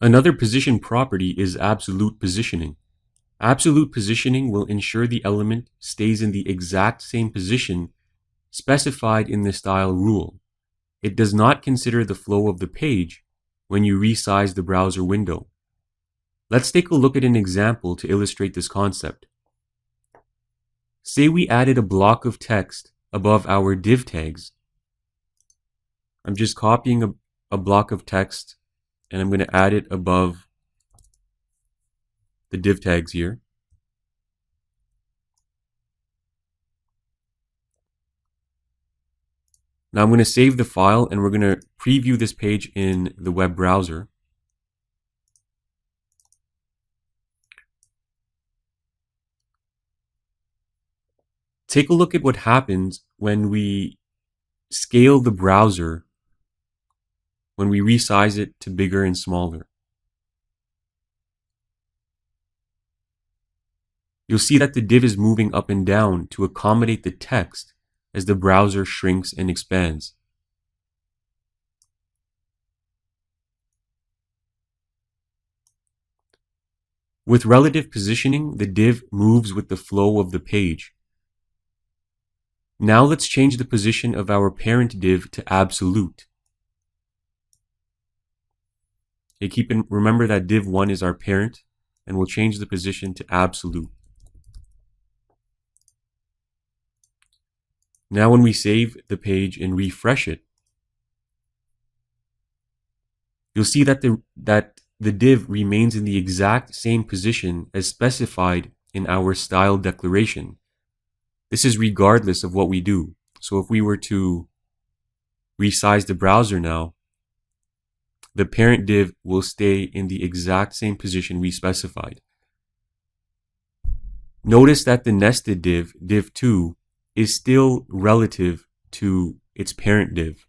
Another position property is absolute positioning. Absolute positioning will ensure the element stays in the exact same position specified in the style rule. It does not consider the flow of the page when you resize the browser window. Let's take a look at an example to illustrate this concept. Say we added a block of text above our div tags. I'm just copying a block of text and I'm going to add it above the div tags here. Now I'm going to save the file and we're going to preview this page in the web browser. Take a look at what happens when we scale the browser, when we resize it to bigger and smaller. You'll see that the div is moving up and down to accommodate the text as the browser shrinks and expands. With relative positioning, the div moves with the flow of the page. Now let's change the position of our parent div to absolute. Okay, remember that div 1 is our parent, and we'll change the position to absolute. Now when we save the page and refresh it, you'll see that the div remains in the exact same position as specified in our style declaration. This is regardless of what we do. So if we were to resize the browser now, the parent div will stay in the exact same position we specified. Notice that the nested div, div 2, is still relative to its parent div.